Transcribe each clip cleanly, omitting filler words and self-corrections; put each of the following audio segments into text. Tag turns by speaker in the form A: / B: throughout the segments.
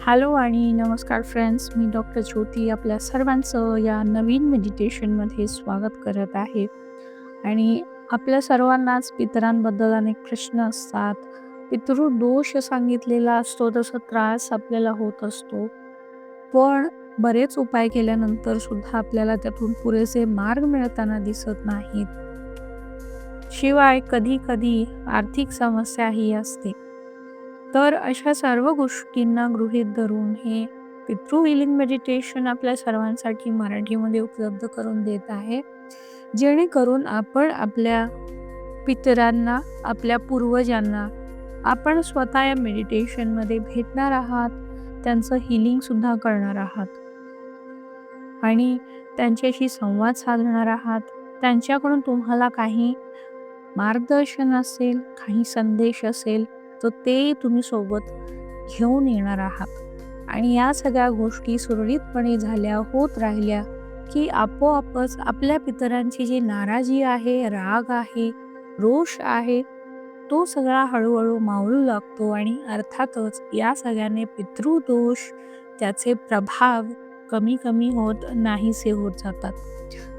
A: Hello आणि नमस्कार friends. मी doctor ज्योती आपल्या सर्वांचं या नवीन मेडिटेशनमध्ये स्वागत करत आहे. आणि आपल्या सर्वांनाच पितरांबद्दल अनेक प्रश्न असतात. पितृदोष सांगितलेला असतो, तसा त्रास आपल्याला होत असतो. पण बरेच उपाय केल्यानंतर सुद्धा आपल्याला त्यातून पुरेसे मार्ग मिळताना दिसत नाहीत. शिवाय कधी-कधी आर्थिक समस्याही असते. तर अशा सर्व गोष्टींना गृहीत धरून हे पितृ हिलिंग मेडिटेशन आपल्या सर्वांसाठी मराठीमध्ये उपलब्ध करून देत आहे. जेणेकरून आपण आपल्या पितरांना, आपल्या पूर्वजांना आपण स्वतः या मेडिटेशनमध्ये भेटणार आहात. त्यांचं हिलिंगसुद्धा करणार आहात. आणि त्यांच्याशी संवाद साधणार आहात. त्यांच्याकडून तुम्हाला काही मार्गदर्शन असेल, काही संदेश असेल, तर ते तुम्ही सोबत घेऊन येणार आहात. आणि या सगळ्या गोष्टी सुरळीतपणे झाल्या, होत राहिल्या, की आपोआपच आपल्या पितरांची जी नाराजी आहे, राग आहे, रोष आहे, तो सगळा हळूहळू मावळू लागतो आणि अर्थातच या सगळ्याने पितृदोष, त्याचे प्रभाव कमी-कमी होत नाहीसे होत जातात.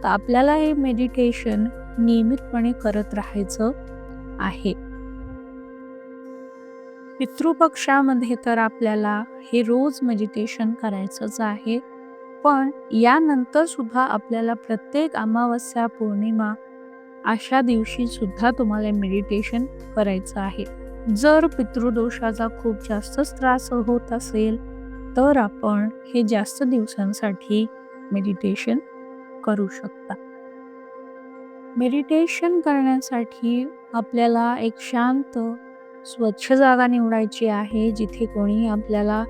A: तर आपल्याला हे मेडिटेशन नियमितपणे करत राहायचं आहे. पितृपक्षामध्ये तर आपल्याला हे रोज मेडिटेशन करायचंच आहे. पण यानंतर सुद्धा आपल्याला प्रत्येक अमावस्या, पौर्णिमा अशा दिवशी सुद्धा तुम्हाला मेडिटेशन करायचं आहे. जर पितृदोषाचा खूप जास्तच त्रास होत असेल, तर आपण हे जास्त दिवसांसाठी मेडिटेशन करू शकता. मेडिटेशन करण्यासाठी आपल्याला एक शांत, स्वच्छ जागा निवडायची आहे, जिथे कोणी आपल्याला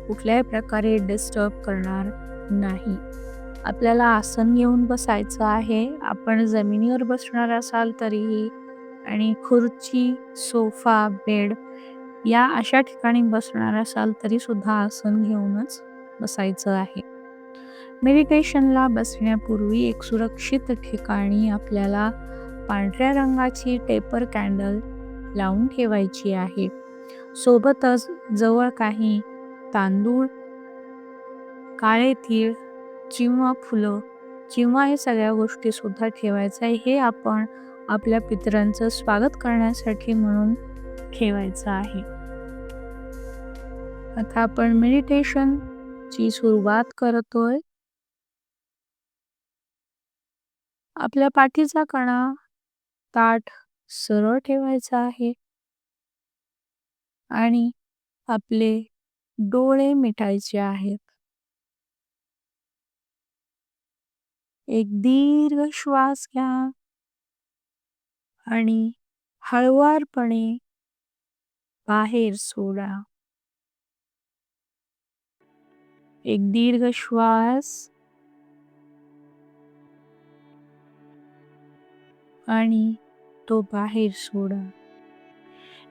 A: कुठल्याही प्रकारे डिस्टर्ब करणार नाही. आपल्याला आसन घेऊन बसायचं आहे. आपण जमिनीवर बसणार असाल तरीही, आणि खुर्ची, सोफा, बेड या अशा ठिकाणी बसणार असाल तरीसुद्धा आसन घेऊनच बसायचं आहे. मेडिटेशनला बसण्यापूर्वी एक सुरक्षित ठिकाणी आपल्याला पांढऱ्या रंगाची टेपर कॅन्डल लावून ठेवायची आहे. सोबतच जवळ काही तांदूळ, काळे तीळ किंवा फुलं किंवा हे सगळ्या गोष्टी सुद्धा ठेवायचं आहे. हे आपण आपल्या पितरांचं स्वागत करण्यासाठी म्हणून ठेवायचं आहे. आता आपण मेडिटेशनची सुरुवात करतोय. आपल्या पाठीचा कणा ताठ सरळ ठेवायचा आहे आणि आपले डोळे मिटायचे आहेत. एक दीर्घ श्वास घ्या आणि हळुवारपणे बाहेर सोडा. एक दीर्घ श्वास आणि तो बाहेर सोडा.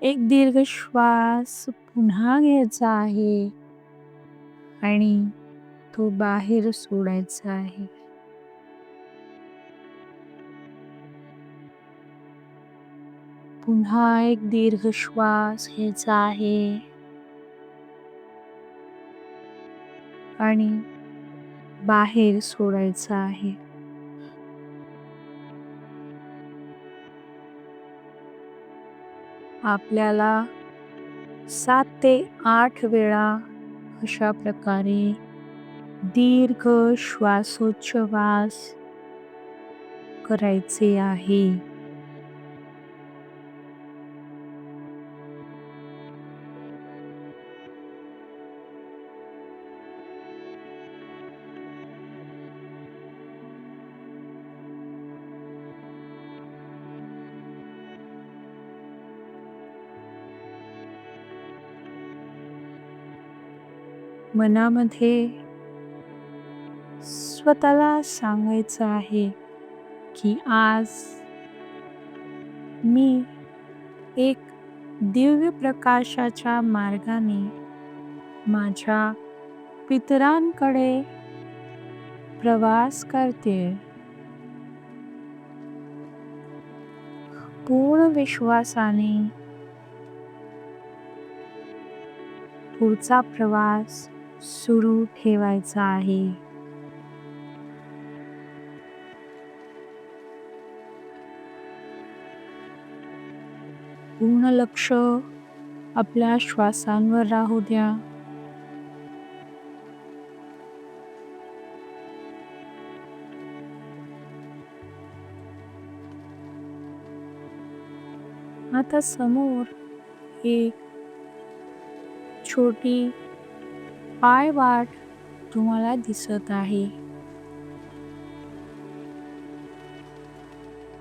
A: एक दीर्घ श्वास पुन्हा घ्यायचा आहे आणि तो बाहेर सोडायचा आहे. पुन्हा एक दीर्घ श्वास घ्यायचा आहे आणि बाहेर सोडायचा आहे. आपल्याला 7 ते 8 वेळा अशा प्रकारे दीर्घ श्वासोच्छवास करायचे आहे. मनामध्ये स्वतःला सांगायचं आहे की आज मी एक दिव्य प्रकाशाच्या मार्गाने माझ्या पितरांकडे प्रवास करते. पूर्ण विश्वासाने पुढचा प्रवास सुरू ठेवायचा आहे. पूर्ण लक्ष आपल्या श्वासांवर राहू द्या. आता समोर एक छोटी पायवाट तुम्हाला दिसत आहे.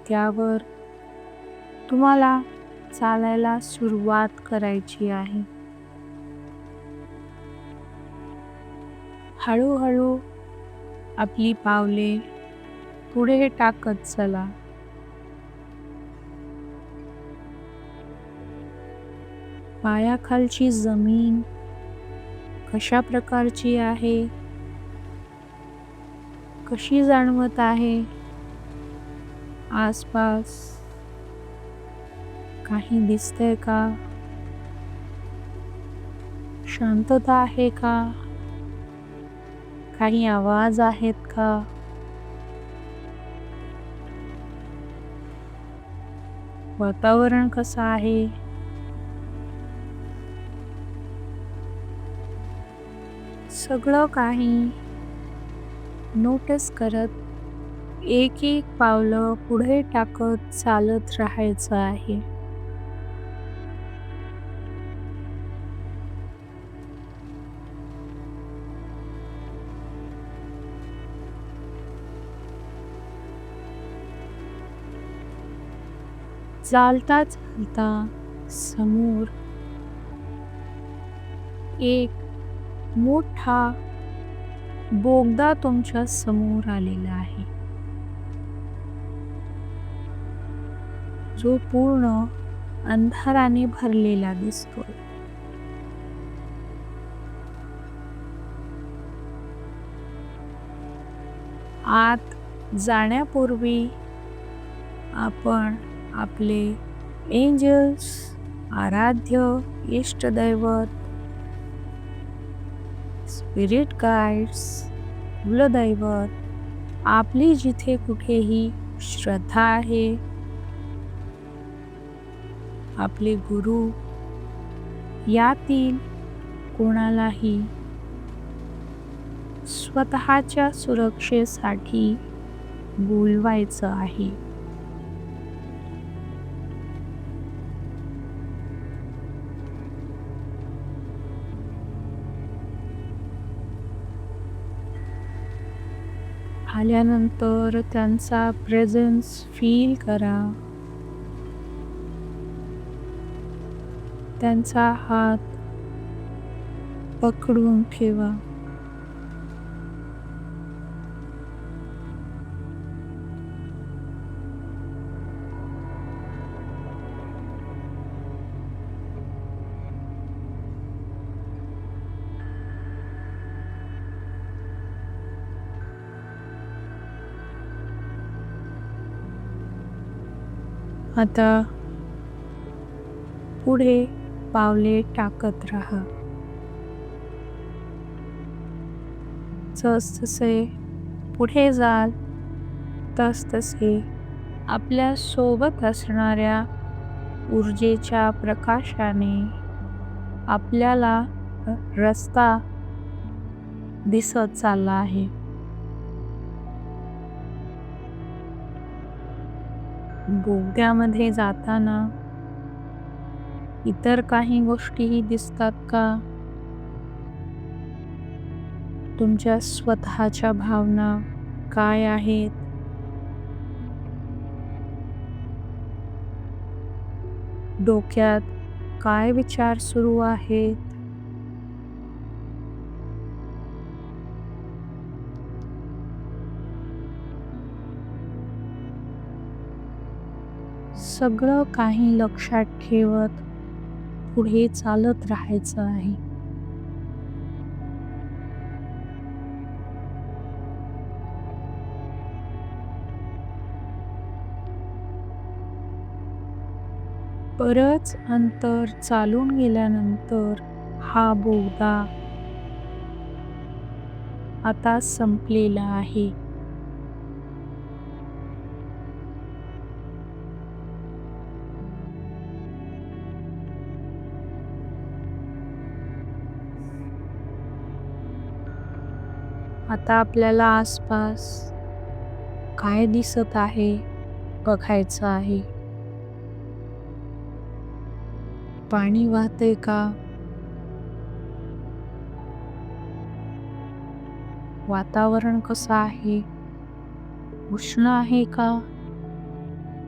A: त्यावर तुम्हाला चालायला सुरुवात करायची आहे. हळूहळू आपली पावले पुढे टाकत चला. पायाखालची जमीन कशा प्रकारची आहे, कशी जाणवत आहे? आसपास काही दिसतंय का? शांतता आहे का? काही आवाज आहेत का? वातावरण कसं आहे? सगळं काही नोटीस करत एक एक पावलं पुढे टाकत चालत राहायचं आहे. चालता चालता समोर एक मोठा बोगदा तुमच्या समोर आलेला आहे, जो पूर्ण अंधाराने भरलेला दिसतोय. आत जाण्यापूर्वी आपण आपले एंजल्स, आराध्य इष्टदैवत, स्पिरिट गाईड्स, कुलदैवत, आपली जिथे कुठेही श्रद्धा आहे, आपले गुरु, यातील कोणालाही स्वतःच्या सुरक्षेसाठी बोलवायचं आहे. आल्यानंतर त्यांचा प्रेझेन्स फील करा. त्यांचा हात पकडून ठेवा. आता पुढे पावले टाकत राहा. जसजसे पुढे जाल तसतसे आपल्या सोबत असणाऱ्या ऊर्जेच्या प्रकाशाने आपल्याला रस्ता दिसत चालला आहे. बोगद्यामध्ये जाताना इतर काही गोष्टीही दिसतात का? तुमच्या स्वतःच्या भावना काय आहेत? डोक्यात काय विचार सुरू आहेत? सगळं काही लक्षात ठेवत पुढे चालत राहायचं आहे. बरंच अंतर चालून गेल्यानंतर हा बोगदा आता संपलेला आहे. आता आपल्याला आसपास काय दिसत आहे बघायचं आहे. पाणी वाहतंय का? वातावरण कसं आहे? उष्ण आहे का?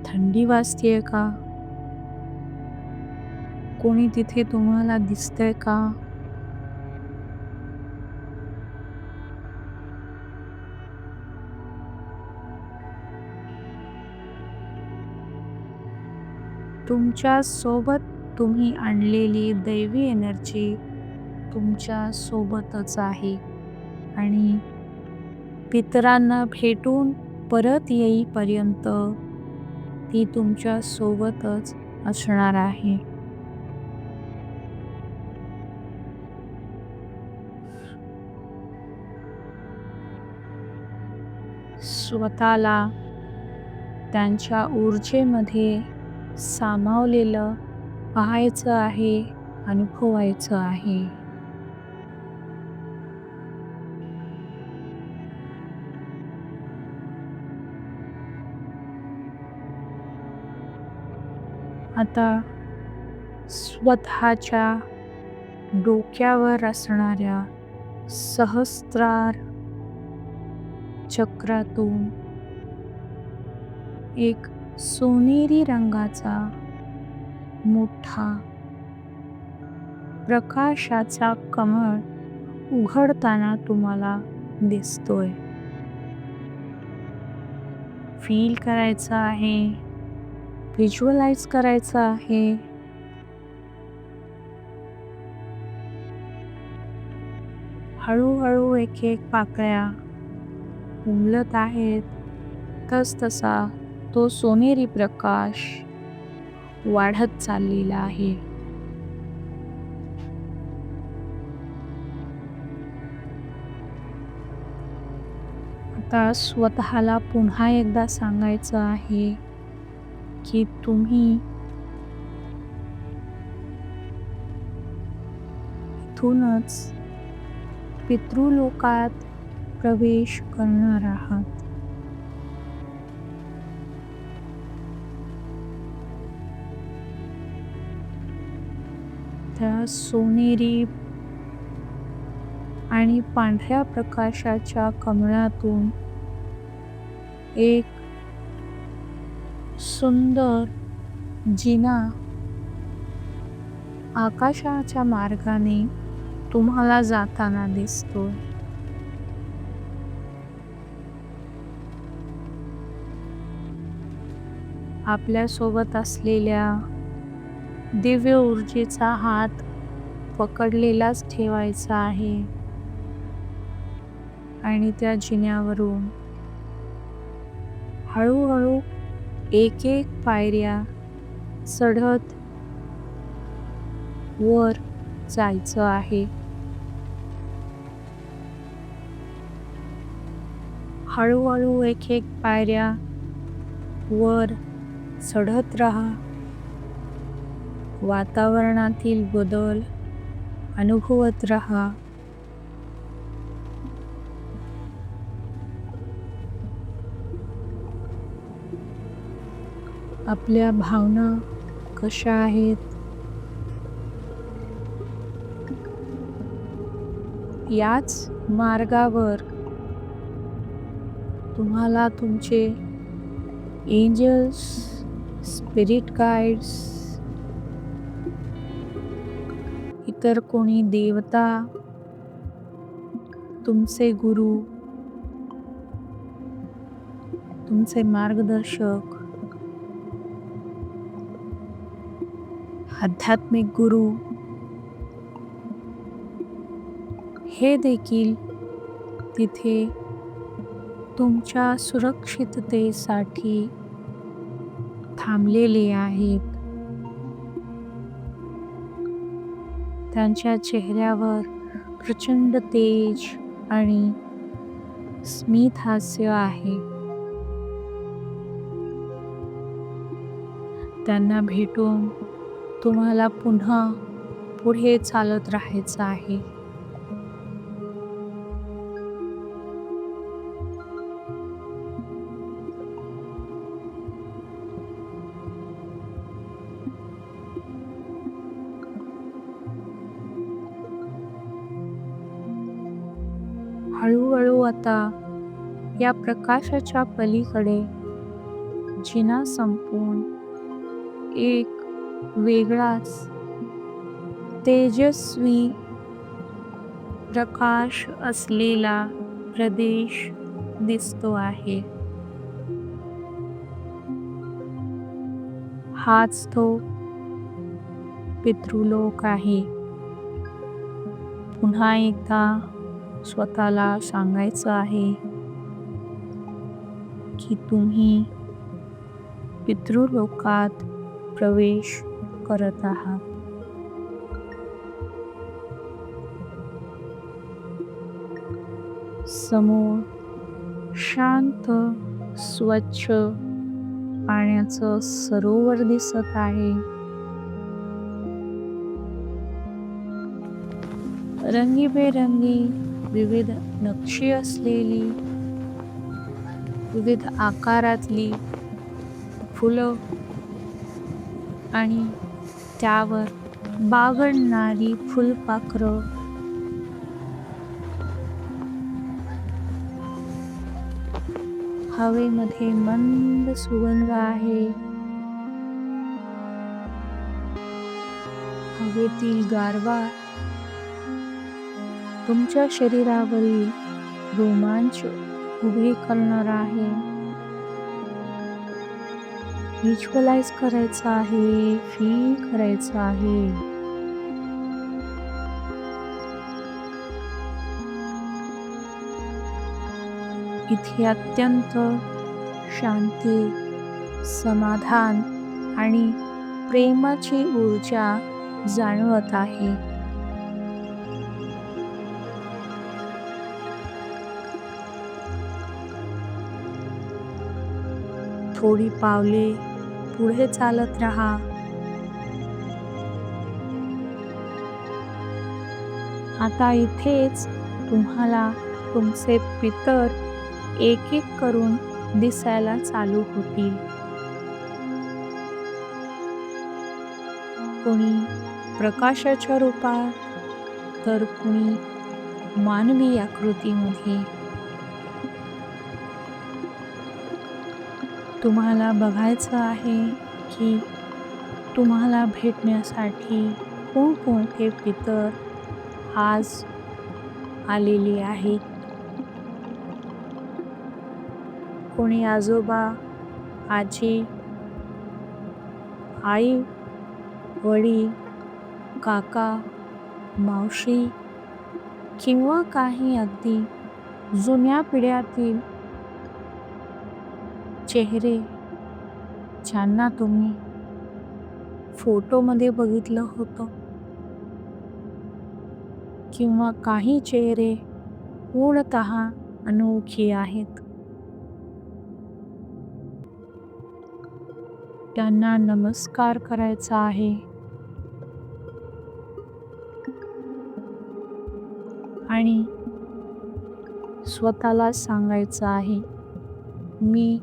A: थंडी वाजतेय का? कोणी तिथे तुम्हाला दिसतंय का? तुमच्या सोबत तुम्ही आणलेली दैवी एनर्जी तुमच्या सोबतच आहे आणि पितरांना भेटून परत येईपर्यंत ती तुमच्या सोबतच असणार आहे. स्वतःला त्यांच्या ऊर्जेमध्ये सामावलेलं पाहायचं आहे, अनुभवायचं आहे. आता स्वतःच्या डोक्यावर असणाऱ्या सहस्त्रार चक्रातून एक सोनेरी रंगाचा मोठा प्रकाशाचा कमळ उघडताना तुम्हाला दिसतोय. फील करायचं आहे, व्हिज्युअलाइज करायचं आहे. हळूहळू एक एक पाकळ्या उमलत आहेत. तसतसा तो सोनेरी प्रकाश वाढत चाललेला आहे. आता स्वतःला पुन्हा एकदा सांगायचं आहे की तुम्ही इथूनच पितृलोकात प्रवेश करणार आहात. त्या सोनेरी आणि पांढऱ्या प्रकाशाच्या कमळातून एक सुंदर जिना आकाशाच्या मार्गाने तुम्हाला जाताना दिसतो. आपल्या सोबत असलेल्या दिव्य ऊर्जेचा हात पकडलेलाच ठेवायचा आहे आणि त्या जिन्यावरून हळूहळू एक एक पायऱ्या चढत वर जायचं आहे. हळूहळू एक एक पायऱ्या वर चढत राहा. वातावरणातील बदल अनुभवत राहा. आपल्या भावना कशा आहेत, याच मार्गावर तुम्हाला तुमचे एंजल्स, स्पिरिट गाईड्स, इतर कोणी देवता, तुमचे गुरु, तुमचे मार्गदर्शक, आध्यात्मिक गुरु हे देखील तिथे तुमच्या सुरक्षिततेसाठी थांबलेले आहेत. त्यांच्या चेहऱ्यावर प्रचंड तेज आणि स्मित हास्य आहे. त्यांना भेटून तुम्हाला पुन्हा पुढे चालत राहायचं आहे. हळूहळू आता या प्रकाशाच्या पलीकडे जिना संपून एक वेगळाच तेजस्वी प्रकाश असलेला प्रदेश दिसतो आहे. हाच तो पितृलोक आहे. पुन्हा एकदा स्वतःला सांगायचं आहे की तुम्ही पितृलोकात प्रवेश करत आहात. समोर शांत, स्वच्छ पाण्याचं सरोवर दिसत आहे. रंगीबेरंगी विविध नक्षी असलेली, विविध आकारातली फुलं आणि त्यावर बागडणारी फुलपाखरं. हवेमध्ये मंद सुगंध आहे. हवेतील गारवा तुमच्या शरीरावरील रोमांच उभे करणार आहे. व्हिज्युअलाइज करायचं आहे, फील करायचं आहे. इथे अत्यंत शांती, समाधान आणि प्रेमाची ऊर्जा जाणवत आहे. थोडी पावले पुढे चालत राहा. आता इथेच तुम्हाला तुमचे पितर एक एक करून दिसायला चालू होतील. कोणी प्रकाशाच्या रूपात, तर कोणी मानवी आकृतीमध्ये. तुम्हाला बघायचं आहे की तुम्हाला भेटण्यासाठी कोणकोणते पितर आज आलेले आहेत. कोणी आजोबा, आजी, आई, वडील, काका, मावशी किंवा काही अगदी जुन्या पिढ्यातील चेहरे ज्यांना तुम्ही फोटोमध्ये बघितलं होतं, किंवा काही चेहरे पूर्णतः अनोळखी आहेत. त्यांना नमस्कार करायचा आहे आणि स्वतःला सांगायचं आहे, मी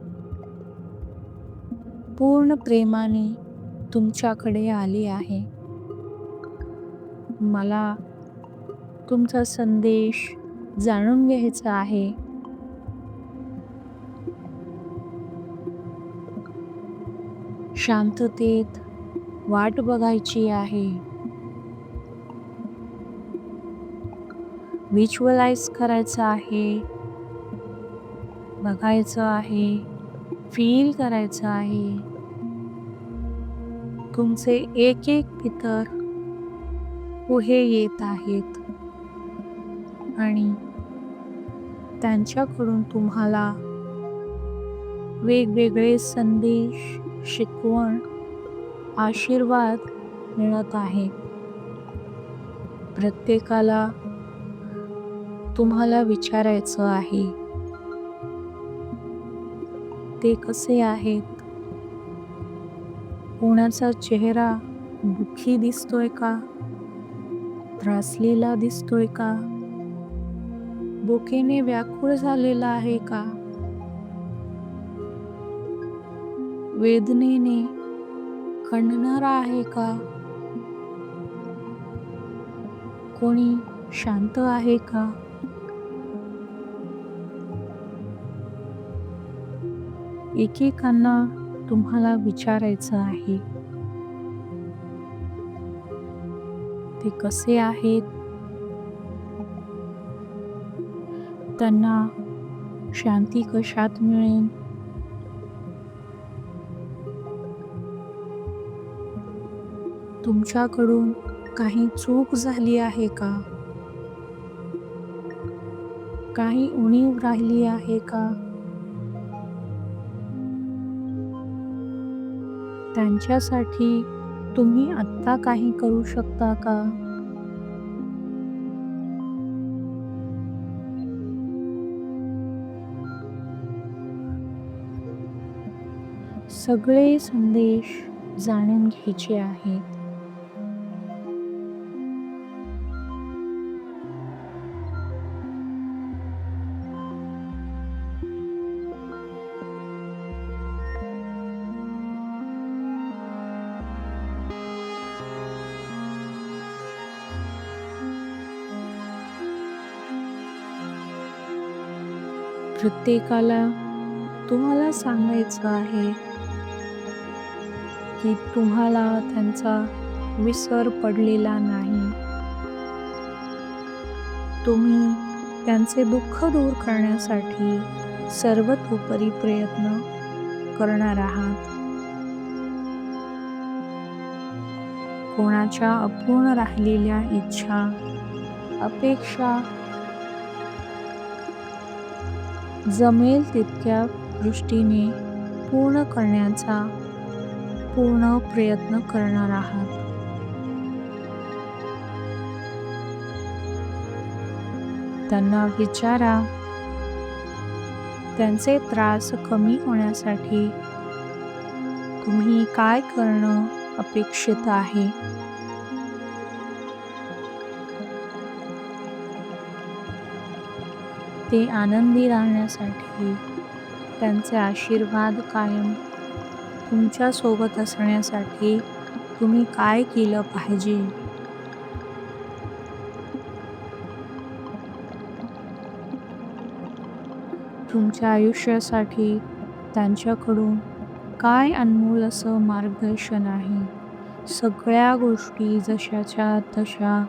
A: पूर्ण प्रेमाने तुमच्याकडे आले आहे. मला तुमचा संदेश जाणून घ्यायचा आहे. शांततेत वाट बघायची आहे. व्हिज्युअलाइज करायचं आहे, बघायचं आहे, फील करायचं आहे. तुमचे एक एक पितर पुढे येत आहेत आणि त्यांच्याकडून तुम्हाला वेगवेगळे संदेश, शिकवण, आशीर्वाद मिळत आहे. प्रत्येकाला तुम्हाला विचारायचं आहे ते कसे आहेत? कोणाचा चेहरा दुःखी दिसतोय का? त्रासलेला दिसतोय का? भुकेने व्याकुळ झालेला आहे का? वेदनेने खणणारा आहे का? कोणी शांत आहे का? एकेकांना तुम्हाला विचारायचं आहे, ते कसे आहेत? त्यांना शांती कशात मिळेल? तुमच्याकडून काही चूक झाली आहे का? काही उणीव राहिली आहे का? त्यांच्यासाठी तुम्ही आत्ता काही करू शकता का? सगळे संदेश जाणून घ्यायचे आहेत. प्रत्येकाला तुम्हाला सांगायचं आहे की तुम्हाला त्यांचा विसर पडलेला नाही. तुम्ही त्यांचे दुःख दूर करण्यासाठी सर्वतोपरी प्रयत्न करणार आहात. कोणाच्या अपूर्ण राहिलेल्या इच्छा, अपेक्षा जमेल तितक्या दृष्टीने पूर्ण करण्याचा पूर्ण प्रयत्न करणार आहात. त्यांना विचारा, त्यांचे त्रास कमी होण्यासाठी तुम्ही काय करणं अपेक्षित आहे? ते आनंदी राहण्यासाठी, त्यांचे आशीर्वाद कायम तुमच्या सोबत असण्यासाठी तुम्ही काय केलं पाहिजे? तुमच्या आयुष्यासाठी त्यांच्याकडून काय अनमोल असं मार्गदर्शन आहे? सगळ्या गोष्टी जशाच्या तशा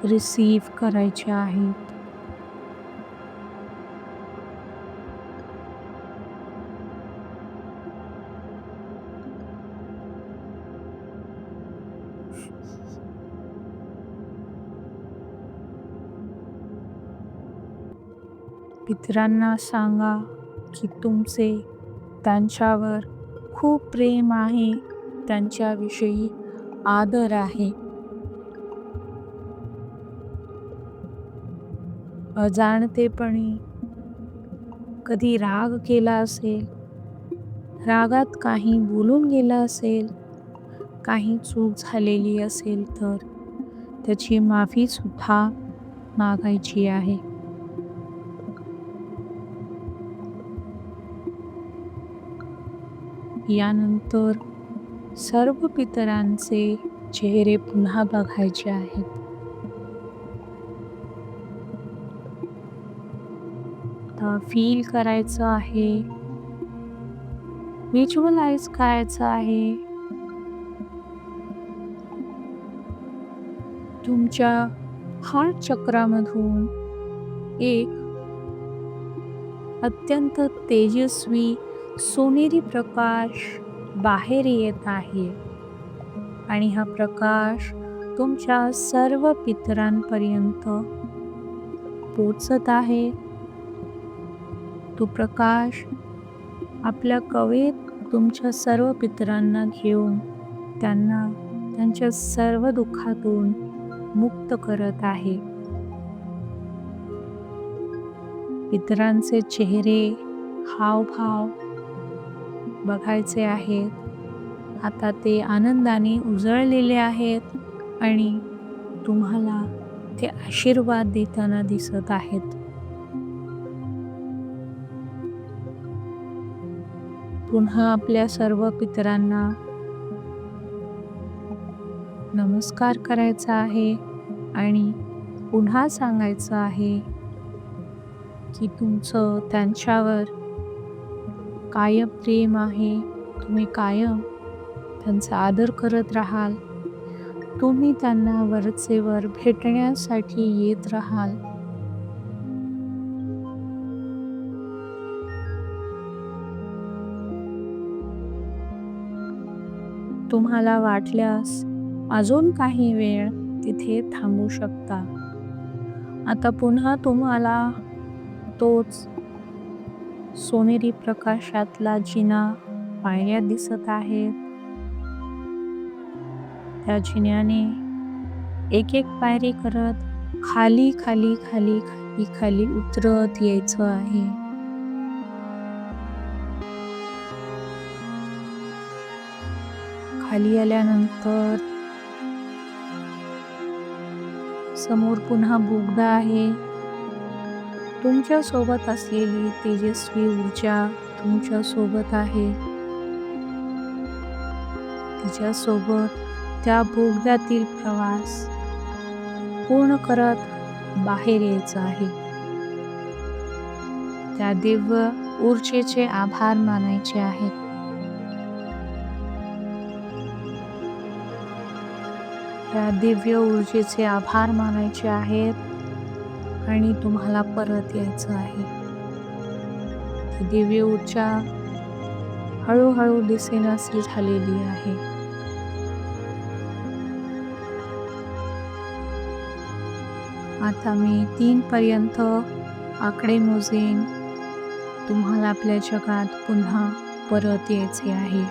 A: रिसीव्ह करायच्या आहेत. पितरांना सांगा की तुमचे त्यांच्यावर खूप प्रेम आहे, त्यांच्याविषयी आदर आहे. अजाणतेपणी कधी राग केला असेल, रागात काही बोलून गेला असेल, काही चूक झालेली असेल तर त्याची माफी सुद्धा मागायची आहे. यानंतर सर्व पितरांचे चेहरे पुन्हा बघायचे आहेत. आता फील करायचं आहे, व्हिज्युअलाइज करायचं आहे. तुमच्या हार्ट चक्रामधून एक अत्यंत तेजस्वी सोनेरी प्रकाश बाहेर येत आहे आणि हा प्रकाश तुमच्या सर्व पितरांपर्यंत पोचत आहे. तो प्रकाश आपल्या कवेत तुमच्या सर्व पितरांना घेऊन त्यांना त्यांच्या सर्व दुःखातून मुक्त करत आहे. पितरांचे चेहरे, हावभाव बघायचे आहेत. आता ते आनंदाने उजळलेले आहेत आणि तुम्हाला ते आशीर्वाद देताना दिसत आहेत. पुन्हा आपल्या सर्व पितरांना नमस्कार करायचा आहे आणि पुन्हा सांगायचं आहे की तुमचं त्यांच्यावर कायम प्रेम आहे. तुम्ही कायम त्यांचा आदर करत राहाल. तुम्ही त्यांना वरचेवर भेटण्यासाठी येत राहाल. तुम्हाला वाटल्यास अजून काही वेळ तिथे थांबू शकता. आता पुन्हा तुम्हाला तोच सोनेरी प्रकाशातला जिना पायऱ्या दिसत आहेत. त्या जिन्याने एक एक पायरी करत खाली खाली खाली खाली खाली उतरत यायचं आहे. खाली आल्यानंतर समोर पुन्हा बोगदा आहे. तुमच्या सोबत असलेली तेजस्वी ऊर्जा तुमच्या सोबत आहे. तिच्यासोबत त्या बोगद्यातील प्रवास पूर्ण करत बाहेर यायचं आहे. त्या दिव्य ऊर्जेचे आभार मानायचे आहेत. त्या दिव्य ऊर्जेचे आभार मानायचे आहेत आणि तुम्हाला परत यायचं आहे. ती दिव्य ऊर्जा हळूहळू दिसेनाशी झालेली आहे. आता मी 3 पर्यंत आकडे मोजेन. तुम्हाला आपल्या जगात पुन्हा परत यायचे आहे.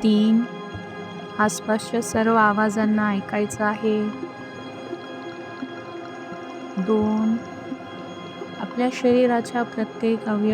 A: 3 आसपासच्या सर्व आवाजांना ऐकायचं आहे. 2 आपल्या शरीराच्या प्रत्येक अवयव